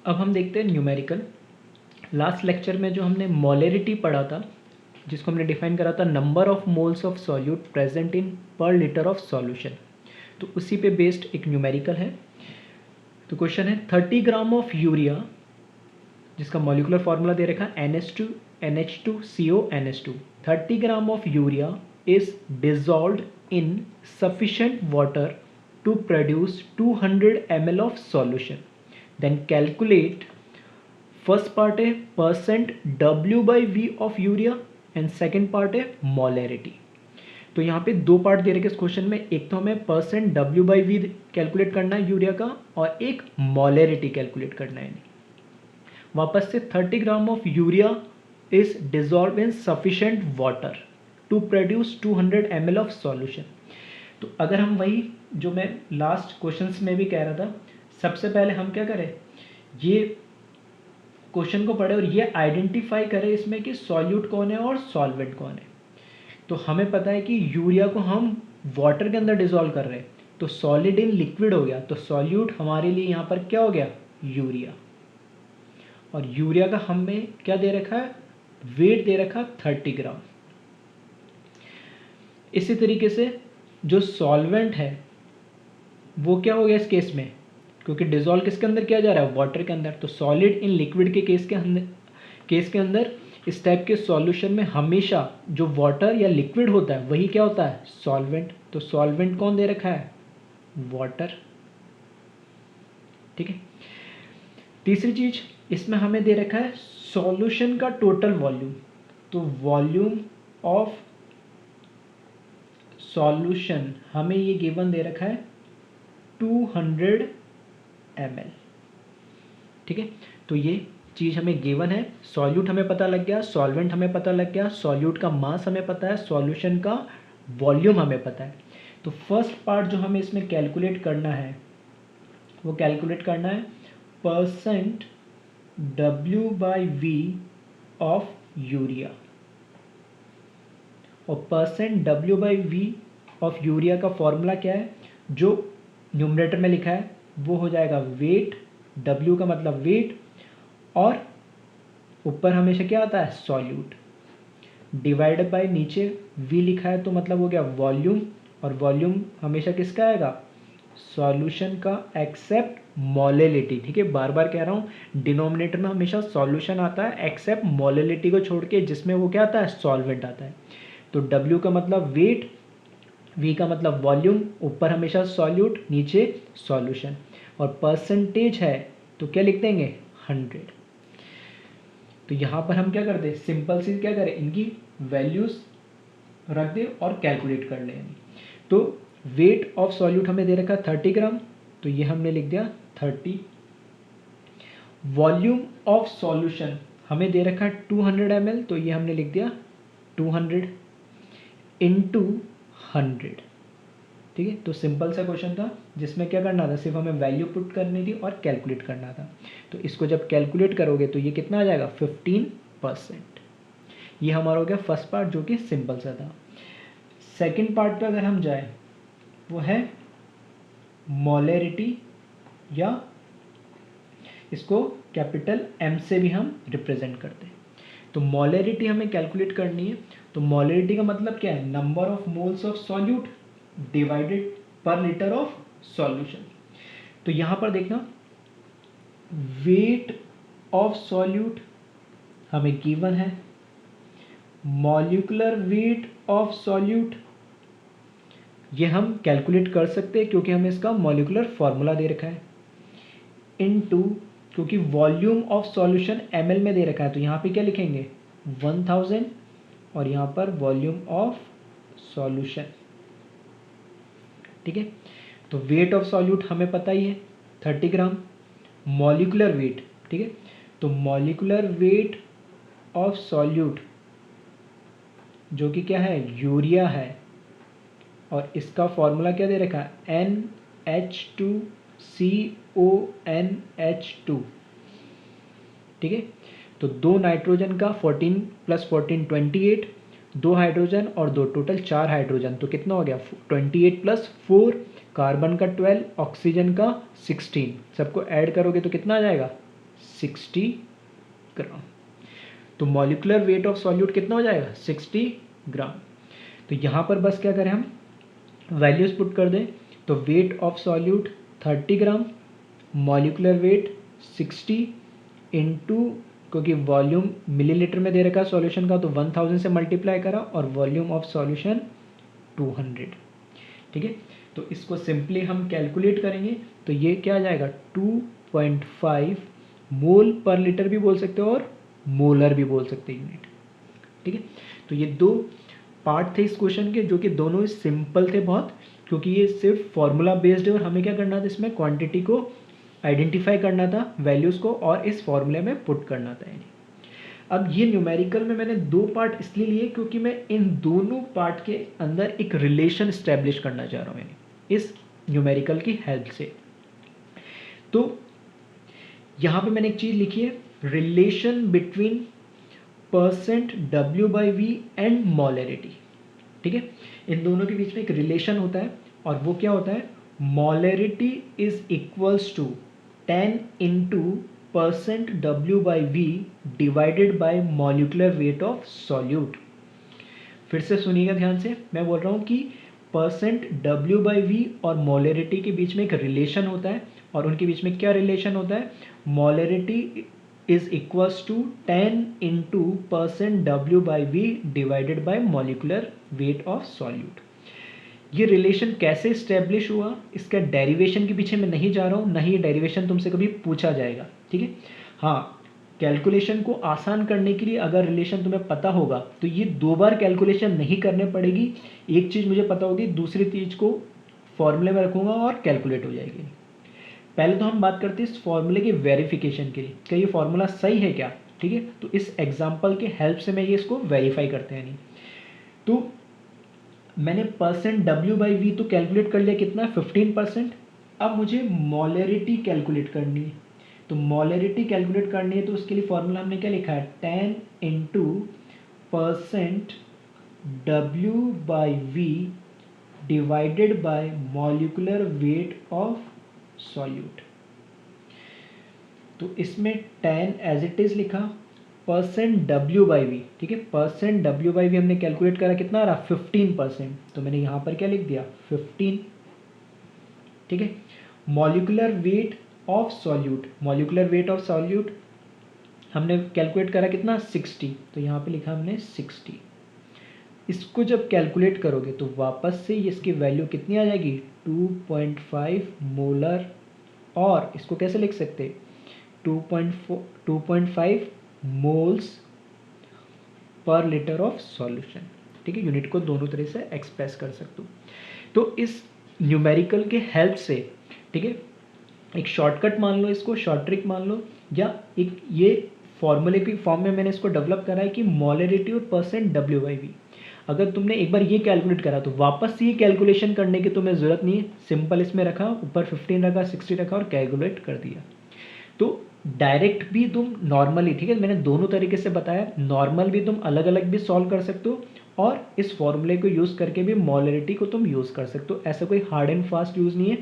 अब हम देखते हैं न्यूमेरिकल। लास्ट लेक्चर में जो हमने मोलरिटी पढ़ा था, जिसको हमने डिफाइन करा था number of moles of solute present in पर लीटर ऑफ सॉल्यूशन, तो उसी पे बेस्ड एक न्यूमेरिकल है। तो क्वेश्चन है 30 ग्राम ऑफ यूरिया, जिसका मॉलिकुलर फार्मूला दे रखा है NH2CO NH2। 30 gram of urea is dissolved in sufficient water to produce 200 ml of solution. Then calculate, first part है percent W/V of urea and second part है molarity. तो यहाँ पे दो पार्ट दे रखे इस क्वेश्चन में, एक तो हमें परसेंट W/V कैलकुलेट करना है यूरिया का, और एक मोलरिटी कैलकुलेट करना है। वापस से 30 gram of urea is dissolve in sufficient water to produce 200 ml of solution. तो अगर हम वही जो मैं लास्ट क्वेश्चंस में भी कह रहा था, सबसे पहले हम क्या करें, ये क्वेश्चन को पढ़े और ये आइडेंटिफाई करें इसमें कि सॉल्यूट कौन है और सॉल्वेंट कौन है। तो हमें पता है कि यूरिया को हम वाटर के अंदर डिजॉल्व कर रहे हैं, तो सॉलिड इन लिक्विड हो गया, तो सॉल्यूट हमारे लिए यहाँ पर क्या हो गया, यूरिया। और यूरिया का हमें क्या दे रखा है, वेट दे रखा 30 ग्राम। इसी तरीके से जो सॉल्वेंट है वो क्या हो गया इस केस में, क्योंकि डिजॉल्व किसके अंदर किया जा रहा है, वाटर के अंदर, तो सॉलिड इन लिक्विड के केस के अंदर इस टाइप के सॉल्यूशन में हमेशा जो वाटर या लिक्विड होता है वही क्या होता है, सॉल्वेंट। तो सॉल्वेंट कौन दे रखा है, वाटर। ठीक है। तीसरी चीज इसमें हमें दे रखा है सॉल्यूशन का टोटल वॉल्यूम। तो वॉल्यूम ऑफ सॉल्यूशन हमें ये गिवन दे रखा है 200 ml। ठीक है। तो ये चीज़ हमें गिवन है, सॉल्यूट हमें पता लग गया, सॉल्वेंट हमें पता लग गया, सॉल्यूट का मास हमें पता है, सॉल्यूशन का वॉल्यूम हमें पता है। तो फर्स्ट पार्ट जो हमें इसमें कैलकुलेट करना है वो कैलकुलेट करना है परसेंट W/V ऑफ यूरिया। और परसेंट W/V ऑफ यूरिया का फॉर्मूला क्या है, जो न्यूमरेटर में लिखा है वो हो जाएगा वेट, W का मतलब वेट, और ऊपर हमेशा क्या आता है, सॉल्यूट, डिवाइडेड बाय नीचे V लिखा है तो मतलब हो गया वॉल्यूम, और वॉल्यूम हमेशा किसका आएगा, सॉल्यूशन का एक्सेप्ट मोलरिटी। ठीक है, बार बार कह रहा हूँ, डिनोमिनेटर में हमेशा सॉल्यूशन आता है एक्सेप्ट मोलरिटी को छोड़ के, जिसमें वो क्या आता है, सॉल्वेंट आता है। तो W का मतलब वेट, V का मतलब वॉल्यूम, ऊपर हमेशा सॉल्यूट, नीचे सॉल्यूशन, और परसेंटेज है तो क्या लिख देंगे, 100। तो यहाँ पर हम क्या करते हैं, सिंपल सी क्या करें, इनकी वैल्यूज रख दें और कैलकुलेट कर लें। तो वेट ऑफ सॉल्यूट हमें दे रखा 30 ग्राम, तो ये हमने लिख दिया 30। वॉल्यूम ऑफ सॉल्यूशन हमें दे रखा 200 ml, तो ये हमने लिख दिया 200 इंटू 100। ठीक है, तो सिंपल सा क्वेश्चन था जिसमें क्या करना था, सिर्फ हमें वैल्यू पुट करनी थी और कैलकुलेट करना था। तो इसको जब कैलकुलेट करोगे तो ये कितना आ जाएगा, 15%। ये हमारा हो गया फर्स्ट पार्ट जो कि सिंपल सा था। सेकंड पार्ट पे अगर हम जाए वो है मोलरिटी, या इसको कैपिटल M से भी हम रिप्रेजेंट करते हैं। तो मोलरिटी हमें कैलकुलेट करनी है। तो मोलरिटी का मतलब क्या है, number of moles of solute divided पर लीटर ऑफ सॉल्यूशन। तो यहां पर देखना, वेट ऑफ सॉल्यूट हमें गिवन है, मॉलिक्यूलर वेट ऑफ सॉल्यूट ये हम कैलकुलेट कर सकते हैं क्योंकि हमें इसका मॉलिक्यूलर फॉर्मूला दे रखा है, इनटू, क्योंकि वॉल्यूम ऑफ सॉल्यूशन ml में दे रखा है तो यहाँ पे क्या लिखेंगे 1000, और यहाँ पर वॉल्यूम ऑफ सॉल्यूशन। ठीक है, तो वेट ऑफ सॉल्यूट हमें पता ही है 30 ग्राम, मॉलिक्यूलर वेट, ठीक है, तो मॉलिक्यूलर वेट ऑफ सॉल्यूट जो कि क्या है, यूरिया है, और इसका फॉर्मूला क्या दे रखा है, NH2CONH2। ठीक है, तो दो नाइट्रोजन का 14 + 14 28, दो हाइड्रोजन और दो, टोटल 4 हाइड्रोजन, तो कितना हो गया 28 + 4, कार्बन का 12, ऑक्सीजन का 16, सबको ऐड करोगे तो कितना आ जाएगा 60 ग्राम। तो मॉलिकुलर वेट ऑफ सॉल्यूट कितना हो जाएगा 60 ग्राम। तो यहाँ पर बस क्या करें हम वैल्यूज पुट कर दें। तो weight of solute 30 gram, molecular weight 60 into, क्योंकि वॉल्यूम मिलीलीटर में दे रखा है सॉल्यूशन का, तो 1000 से मल्टीप्लाई करा और वॉल्यूम ऑफ सॉल्यूशन 200। ठीक है, तो इसको सिंपली हम कैलकुलेट करेंगे तो ये क्या आ जाएगा 2.5 मोल पर लीटर भी बोल सकते हो और मोलर भी बोल सकते हैं यूनिट। ठीक है, तो ये दो पार्ट थे इस क्वेश्चन के जो कि दोनों सिंपल थे बहुत, क्योंकि ये सिर्फ फॉर्मूला बेस्ड है और हमें क्या करना था इसमें क्वांटिटी को आइडेंटिफाई करना था, वैल्यूज़ को, और इस फॉर्मूले में पुट करना था। यानी अब ये न्यूमेरिकल में मैंने दो पार्ट इसलिए लिए क्योंकि मैं इन दोनों पार्ट के अंदर एक रिलेशन स्टैब्लिश करना चाह रहा हूँ यानी इस न्यूमेरिकल की हेल्प से। तो यहाँ पे मैंने एक चीज़ लिखी है, relation between percent W/V and molarity. ठीक है, इन दोनों के बीच में एक रिलेशन होता है और वो क्या होता है, molarity is equals to 10 into percent W/V divided by molecular weight of solute. फिर से सुनिएगा ध्यान से, मैं बोल रहा हूँ कि परसेंट W/V और मोलरिटी के बीच में एक रिलेशन होता है और उनके बीच में क्या रिलेशन होता है, molarity is equals to 10 into percent W/V divided by molecular weight of solute. ये रिलेशन कैसे इस्टेब्लिश हुआ, इसका डेरिवेशन के पीछे मैं नहीं जा रहा हूँ, ना ही ये डेरिवेशन तुमसे कभी पूछा जाएगा। ठीक है, हाँ, कैलकुलेशन को आसान करने के लिए अगर रिलेशन तुम्हें पता होगा तो ये दो बार कैलकुलेशन नहीं करने पड़ेगी, एक चीज़ मुझे पता होगी, दूसरी चीज़ को फॉर्मूले में रखूँगा और कैलकुलेट हो जाएगी। पहले तो हम बात करते हैं इस फॉर्मूले के वेरिफिकेशन के लिए, क्या ये फॉर्मूला सही है क्या। ठीक है, तो इस एग्जाम्पल के हेल्प से मैं ये इसको वेरीफाई करते हैं। नहीं तो मैंने परसेंट W/V तो कैलकुलेट कर लिया, कितना 15%। अब मुझे मोलरिटी कैलकुलेट करनी है, तो मोलरिटी कैलकुलेट करनी है तो उसके लिए फॉर्मूला हमने क्या लिखा है, 10 into percent W/V divided by molecular weight of solute. तो इसमें 10 एज इट इज लिखा, परसेंट W/V, ठीक है, परसेंट W/V हमने कैलकुलेट करा, कितना आ रहा 15%, तो मैंने यहाँ पर क्या लिख दिया 15। ठीक है, molecular weight of solute, molecular weight of solute हमने कैलकुलेट करा कितना 60, तो यहाँ पे लिखा हमने 60। इसको जब कैलकुलेट करोगे तो वापस से इसकी वैल्यू कितनी आ जाएगी 2.5 मोलर, और इसको कैसे लिख सकते 2.5 moles per litre of solution. ठीक है, यूनिट को दोनों तरह से एक्सप्रेस कर सकते हो। तो इस न्यूमेरिकल के हेल्प से, ठीक है, एक शॉर्टकट मान लो, इसको शॉर्ट ट्रिक मान लो, या एक ये फॉर्मूले की फॉर्म में मैंने इसको डेवलप करा है कि मोलरिटी और परसेंट W/V। अगर तुमने एक बार ये कैलकुलेट करा तो वापस से ये कैलकुलेशन करने की तुम्हें ज़रूरत नहीं है, सिंपल इसमें रखा, ऊपर 15 रखा, 60 रखा और कैलकुलेट कर दिया। तो डायरेक्ट भी तुम नॉर्मली, ठीक है, मैंने दोनों तरीके से बताया, नॉर्मल भी तुम अलग अलग भी सॉल्व कर सकते हो और इस फॉर्मूले को यूज़ करके भी मोलरिटी को तुम यूज़ कर सकते हो। ऐसा कोई हार्ड एंड फास्ट यूज़ नहीं है।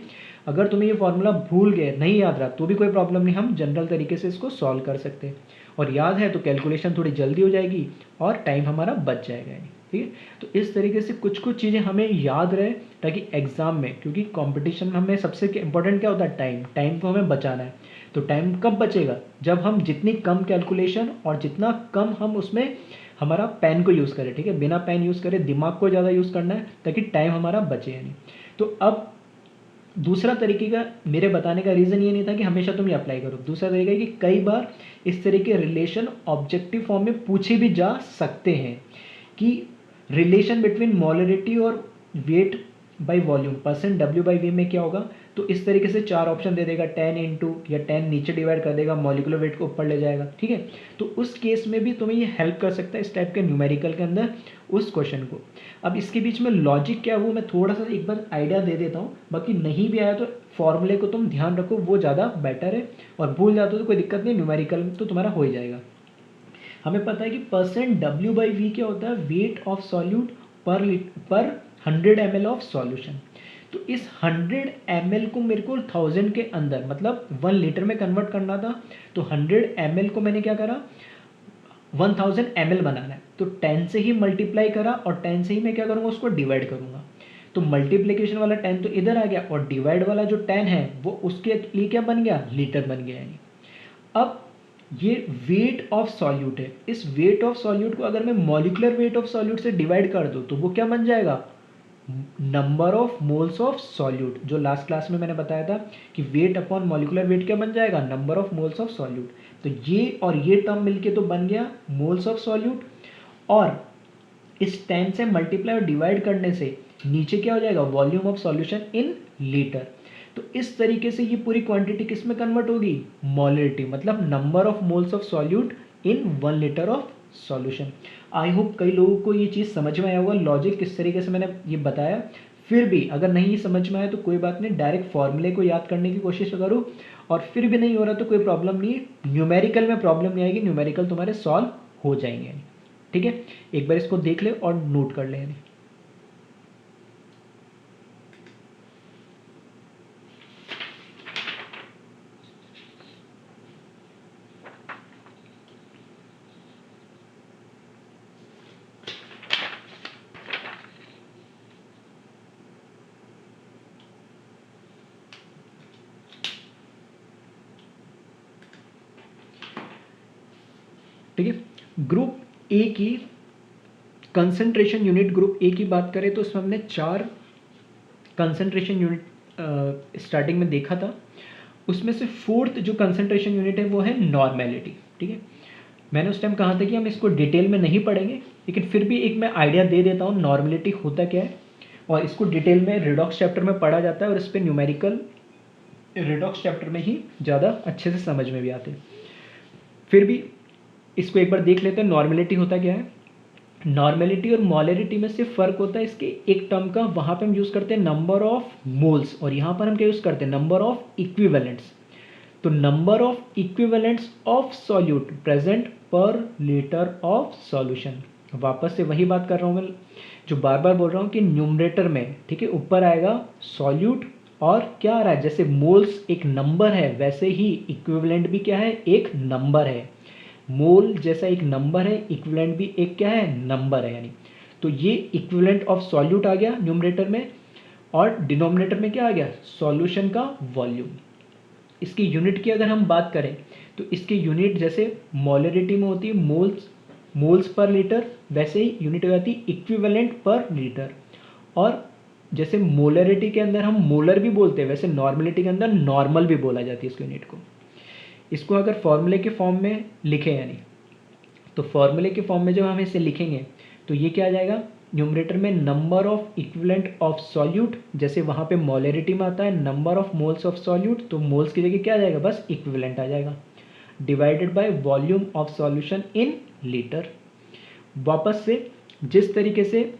अगर तुम्हें ये फॉर्मूला भूल गए, नहीं याद रहा, तो भी कोई प्रॉब्लम नहीं, हम जनरल तरीके से इसको सॉल्व कर सकते हैं, और याद है तो कैलकुलेशन थोड़ी जल्दी हो जाएगी और टाइम हमारा बच जाएगा। ठीक है, तो इस तरीके से कुछ कुछ चीज़ें हमें याद रहे ताकि एग्जाम में, क्योंकि कंपटीशन में हमें सबसे इंपॉर्टेंट क्या होता है, टाइम, टाइम को हमें बचाना है। तो टाइम कब बचेगा, जब हम जितनी कम कैलकुलेशन और जितना कम हम उसमें हमारा पेन को यूज़ करें। ठीक है, बिना पेन यूज़ करें, दिमाग को ज़्यादा यूज़ करना है ताकि टाइम हमारा बचे नहीं। तो अब दूसरा तरीके का मेरे बताने का रीज़न ये नहीं था कि हमेशा तुम ये अप्लाई करो, दूसरा तरीका है कि कई बार इस तरह के रिलेशन ऑब्जेक्टिव फॉर्म में पूछे भी जा सकते हैं कि रिलेशन बिटवीन मोलरिटी और weight by volume, percent W/V में क्या होगा। तो इस तरीके से चार ऑप्शन दे देगा, 10 इंटू, या 10 नीचे डिवाइड कर देगा, मॉलिकुलर वेट को ऊपर ले जाएगा। ठीक है, तो उस केस में भी तुम्हें ये हेल्प कर सकता है इस टाइप के न्यूमेरिकल के अंदर उस क्वेश्चन को। अब इसके बीच में लॉजिक क्या है वो मैं थोड़ा सा एक बार आइडिया दे देता हूँ, बाकी नहीं भी आया तो फॉर्मूले को तुम ध्यान रखो, वो ज़्यादा बेटर है, और भूल जाते हो तो कोई दिक्कत नहीं, न्यूमेरिकल तो तुम्हारा हो ही जाएगा। हमें पता है कि परसेंट W/V क्या होता है, वेट ऑफ सॉल्यूट पर 100 ml ऑफ सॉल्यूशन। तो इस 100 ml को मेरे को 1000 के अंदर मतलब 1 लीटर में कन्वर्ट करना था, तो 100 ml को मैंने क्या करा 1000 ml बनाना है, तो 10 से ही मल्टीप्लाई करा और 10 से ही मैं क्या करूँगा उसको डिवाइड करूँगा। तो मल्टीप्लिकेशन वाला 10 तो इधर आ गया और डिवाइड वाला जो 10 है वो उसके लिए क्या बन गया, लीटर बन गया। यानी अब ये वेट ऑफ सॉल्यूट है, इस वेट ऑफ सॉल्यूट को अगर मैं मॉलिक्यूलर वेट ऑफ सॉल्यूट से डिवाइड कर दूँ तो वो क्या बन जाएगा, number of moles of solute. जो लास्ट क्लास में मैंने बताया था कि वेट अपॉन मॉलिक्यूलर वेट क्या बन जाएगा, number of moles of solute. तो ये और ये टर्म मिलके तो बन गया मोल्स ऑफ सॉल्यूट, और इस 10 से मल्टीप्लाई और डिवाइड करने से नीचे क्या हो जाएगा, volume of solution in litre. तो इस तरीके से ये पूरी क्वांटिटी किस में कन्वर्ट होगी, मोलरिटी, मतलब number of moles of solute in 1 litre of solution. I hope कई लोगों को ये चीज़ समझ में आया होगा, लॉजिक किस तरीके से मैंने ये बताया। फिर भी अगर नहीं समझ में आया तो कोई बात नहीं, डायरेक्ट फॉर्मूले को याद करने की कोशिश करो, और फिर भी नहीं हो रहा तो कोई प्रॉब्लम नहीं, न्यूमेरिकल में प्रॉब्लम नहीं आएगी, न्यूमेरिकल तुम्हारे सॉल्व हो जाएंगे। ठीक है, एक बार इसको देख ले और नोट कर ले। ठीक है, ग्रुप ए की कंसंट्रेशन यूनिट, ग्रुप ए की बात करें तो उसमें हमने 4 कंसंट्रेशन यूनिट स्टार्टिंग में देखा था। उसमें से 4th जो कंसंट्रेशन यूनिट है वो है नॉर्मेलिटी। ठीक है, मैंने उस टाइम कहा था कि हम इसको डिटेल में नहीं पढ़ेंगे, लेकिन फिर भी एक मैं आइडिया दे देता हूँ नॉर्मेलिटी होता क्या है, और इसको डिटेल में रिडॉक्स चैप्टर में पढ़ा जाता है और इस पर न्यूमेरिकल रिडॉक्स चैप्टर में ही ज़्यादा अच्छे से समझ में भी आते हैं। फिर भी इसको एक बार देख लेते हैं, नॉर्मेलिटी होता क्या है। नॉर्मेलिटी और मोलरिटी में सिर्फ फर्क होता है इसके एक टर्म का, वहाँ पे हम यूज़ करते हैं नंबर ऑफ मोल्स और यहाँ पर हम क्या यूज़ करते हैं, नंबर ऑफ इक्विवेलेंट्स। तो number of equivalents of solute present पर लीटर ऑफ सॉल्यूशन। वापस से वही बात कर रहा हूँ मैं, जो बार बार बोल रहा हूँ कि न्यूमरेटर में, ठीक है, ऊपर आएगा सॉल्यूट और क्या आ रहा है, जैसे मोल्स एक नंबर है वैसे ही इक्विवेलेंट भी क्या है, एक नंबर है। मोल जैसा एक नंबर है, इक्विवेलेंट भी एक क्या है, नंबर है। यानी तो ये इक्विवेलेंट ऑफ सॉल्यूट आ गया न्यूमरेटर में, और डिनोमिनेटर में क्या आ गया, सॉल्यूशन का वॉल्यूम। इसकी यूनिट की अगर हम बात करें तो इसकी यूनिट जैसे मोलरिटी में होती है मोल्स पर लीटर, वैसे ही यूनिट हो जाती है इक्विवेलेंट पर लीटर। और जैसे मोलरिटी के अंदर हम मोलर भी बोलते हैं, वैसे नॉर्मलिटी के अंदर नॉर्मल भी बोला जाती है इसको यूनिट को। इसको अगर फॉर्मूले के फॉर्म में लिखें, यानी तो फॉर्मूले के फॉर्म में जब हम इसे लिखेंगे तो ये क्या आ जाएगा, न्यूमरेटर में number of equivalent of solute, जैसे वहाँ पे मोलरिटी में आता है number of moles of solute, तो मोल्स की जगह क्या आ जाएगा, बस इक्विवेलेंट आ जाएगा, divided by volume of solution in litre. वापस से जिस तरीके से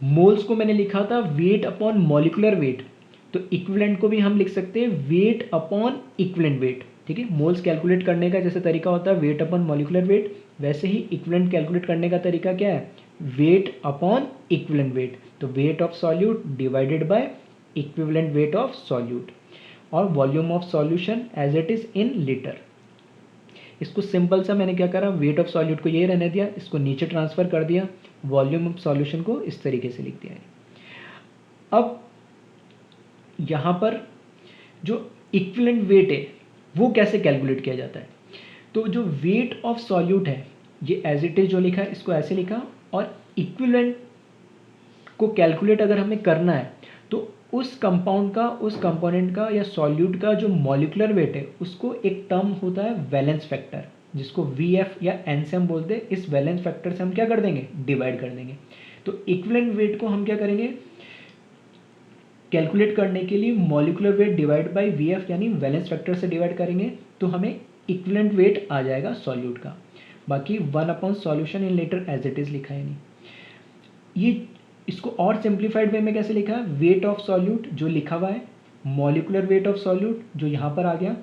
मोल्स को मैंने लिखा था वेट अपॉन मॉलिक्यूलर वेट, तो इक्विवेलेंट को भी हम लिख सकते हैं वेट अपॉन इक्विवेलेंट वेट। ठीक है, मोल्स कैलकुलेट करने का जैसे तरीका होता है वेट अपॉन मॉलिक्यूलर वेट, वैसे ही इक्विवेलेंट कैलकुलेट करने का तरीका क्या है, वेट अपॉन इक्विवेलेंट वेट। तो weight of solute divided by equivalent weight of solute, और volume of solution as it is in litre. इसको सिंपल सा मैंने क्या करा, वेट ऑफ सॉल्यूट को ये रहने दिया, इसको नीचे ट्रांसफर कर दिया, वॉल्यूम ऑफ सॉल्यूशन को इस तरीके से लिख दिया है। अब यहाँ पर जो इक्विवेलेंट वेट है वो कैसे कैलकुलेट किया जाता है, तो जो वेट ऑफ सॉल्यूट है ये एज इट इज जो लिखा है इसको ऐसे लिखा, और इक्विवेलेंट को कैलकुलेट अगर हमें करना है तो उस कंपाउंड का, उस कंपोनेंट का या सॉल्यूट का जो मॉलिक्यूलर वेट है उसको एक टर्म होता है वैलेंस फैक्टर, जिसको VF या N से हम बोलते हैं, इस वैलेंस फैक्टर से हम क्या कर देंगे, डिवाइड कर देंगे। तो इक्विवेलेंट वेट को हम क्या करेंगे, कैलकुलेट करने के लिए molecular weight divide by VF यानी वैलेंस फैक्टर से डिवाइड करेंगे तो हमें इक्विवेलेंट वेट आ जाएगा सॉल्यूट का। बाकी 1 upon solution in litre as it is लिखा है। नहीं, ये इसको और सिंप्लीफाइड वे में कैसे लिखा है, वेट ऑफ सॉल्यूट जो लिखा हुआ है, मॉलिक्यूलर वेट ऑफ सॉल्यूट जो यहाँ पर आ गया,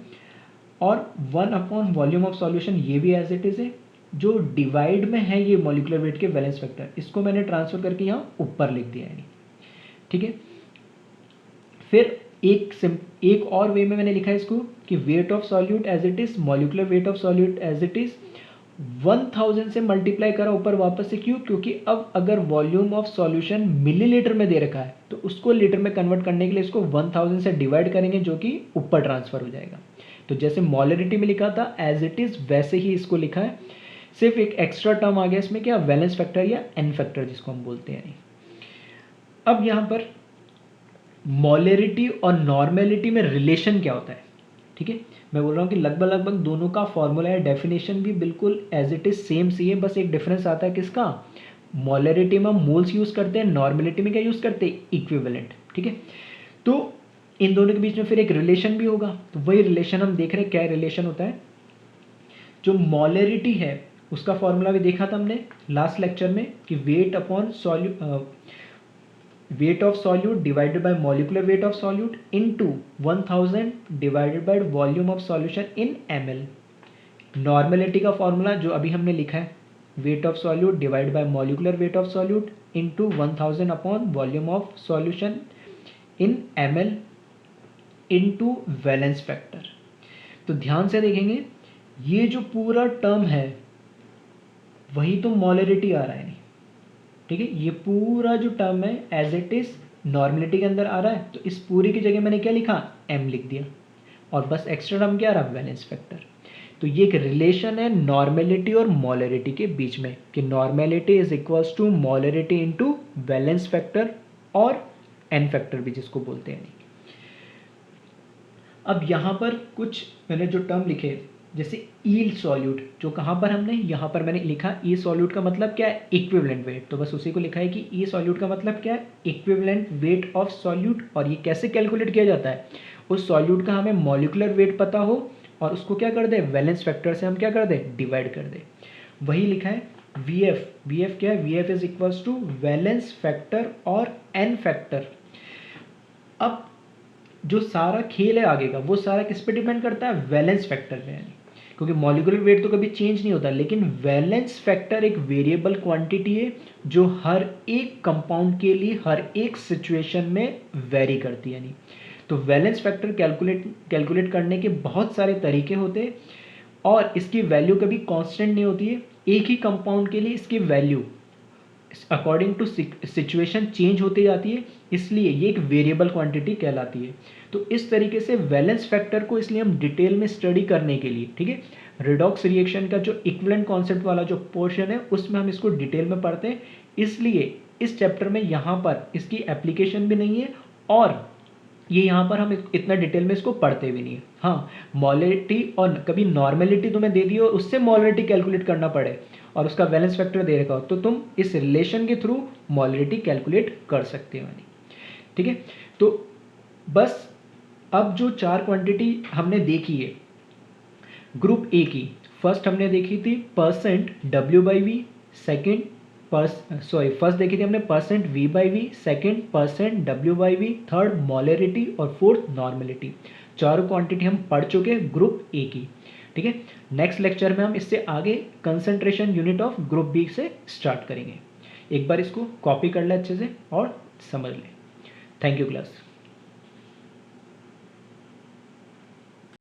और 1 अपॉन वॉल्यूम ऑफ सॉल्यूशन ये भी एज इट इज है, जो डिवाइड में है ये मॉलिक्यूलर वेट के वैलेंस फैक्टर, इसको मैंने ट्रांसफर करके यहाँ ऊपर लिख दिया है। ठीक है, फिर एक और वे में मैंने लिखा है इसको कि weight of solute as it is, molecular weight of solute as it is 1000 से मल्टीप्लाई करा ऊपर वापस से, क्यों? क्योंकि अब अगर वॉल्यूम ऑफ सॉल्यूशन मिलीलीटर में दे रखा है तो उसको लीटर में कन्वर्ट करने के लिए इसको 1000 से डिवाइड करेंगे, जो कि ऊपर ट्रांसफर हो जाएगा। तो जैसे मोलरिटी में लिखा था एज इट इज, वैसे ही इसको लिखा है। सिर्फ एक एक्स्ट्रा टर्म आ गया इसमें, क्या? वैलेंस फैक्टर या एन फैक्टर जिसको हम बोलते हैं। अब यहाँ पर मोलरिटी और नॉर्मेलिटी में रिलेशन क्या होता है? ठीक है, मैं बोल रहा हूँ कि लगभग दोनों का फॉर्मूला है, डेफिनेशन भी बिल्कुल एज इट इज सेम सी है, बस एक डिफरेंस आता है किसका? मोलरिटी में हम मोल्स यूज करते हैं, नॉर्मेलिटी में क्या यूज करते हैं? इक्विवेलेंट। ठीक है, तो इन दोनों के बीच में फिर एक रिलेशन भी होगा, तो वही रिलेशन हम देख रहे हैं। क्या रिलेशन होता है? जो मोलरिटी है उसका फॉर्मूला भी देखा था हमने लास्ट लेक्चर में कि weight of solute divided by molecular weight of solute into 1000 divided by volume of solution in ml। Normality का फॉर्मूला जो अभी हमने लिखा है, wait of solute divide by molecular weight of solute into 1000 upon volume of solution in ml into valence factor. तो ध्यान से देखेंगे, ये जो पूरा टर्म है वही तो मोलरिटी आ रहा है। ठीक है, ये पूरा जो टर्म है एज इट इज नॉर्मेलिटी के अंदर आ रहा है, तो इस पूरी की जगह मैंने क्या लिखा? m लिख दिया, और बस एक्स्ट्रा टर्म क्या आ रहा? Valence factor. तो ये एक रिलेशन है नॉर्मेलिटी और मोलरिटी के बीच में कि normality is equals to molarity into valence factor और n फैक्टर भी जिसको बोलते हैं। अब यहाँ पर कुछ मैंने जो टर्म लिखे, जैसे ईल्ड सॉल्यूट, जो कहाँ पर हमने यहाँ पर मैंने लिखा ई सॉल्यूट का मतलब क्या है? Equivalent weight. तो बस उसी को लिखा है कि ई सॉल्यूट का मतलब क्या है? Equivalent weight of solute. और ये कैसे कैलकुलेट किया जाता है? उस सॉल्यूट का हमें मॉलिकुलर वेट पता हो और उसको क्या कर दे? वैलेंस फैक्टर से हम क्या कर दे? डिवाइड कर दे। वही लिखा है वी एफ क्या है? V F is equals to valence factor और एन फैक्टर। अब जो सारा खेल है आगे का, वो सारा किस पे डिपेंड करता है? वैलेंस फैक्टर पे। क्योंकि मॉलिक्यूलर वेट तो कभी चेंज नहीं होता, लेकिन वैलेंस फैक्टर एक वेरिएबल क्वांटिटी है जो हर एक कंपाउंड के लिए हर एक सिचुएशन में वेरी करती है। नहीं तो वैलेंस फैक्टर कैलकुलेट करने के बहुत सारे तरीके होते हैं और इसकी वैल्यू कभी कांस्टेंट नहीं होती है। एक ही कंपाउंड के लिए इसकी value according to situation change होती जाती है, इसलिए ये एक वेरिएबल क्वांटिटी कहलाती है। तो इस तरीके से वैलेंस फैक्टर को इसलिए हम डिटेल में स्टडी करने के लिए, ठीक है, रिडॉक्स रिएक्शन का जो इक्विवेलेंट कॉन्सेप्ट वाला जो पोर्शन है उसमें हम इसको डिटेल में पढ़ते हैं, इसलिए इस चैप्टर में यहाँ पर इसकी एप्लीकेशन भी नहीं है और ये यहाँ पर हम इतना डिटेल में इसको पढ़ते भी नहीं है। हाँ, मोलरिटी और कभी नॉर्मेलिटी तुम्हें दे दी और उससे मोलरिटी कैलकुलेट करना पड़े और उसका वैलेंस फैक्टर दे रखा हो तो तुम इस रिलेशन के थ्रू मोलरिटी कैलकुलेट कर सकते हो। ठीक है, तो बस अब जो चार क्वांटिटी हमने देखी है ग्रुप ए की, फर्स्ट हमने देखी थी परसेंट W/V, सेकेंड फर्स्ट देखी थी हमने percent V/V, second percent W/V, third molarity और फोर्थ नॉर्मेलिटी। चारों क्वांटिटी हम पढ़ चुके हैं ग्रुप ए की। ठीक है, नेक्स्ट लेक्चर में हम इससे आगे concentration unit of group B से स्टार्ट करेंगे। एक बार इसको कॉपी कर ले अच्छे से और समझ ले। Thank you class.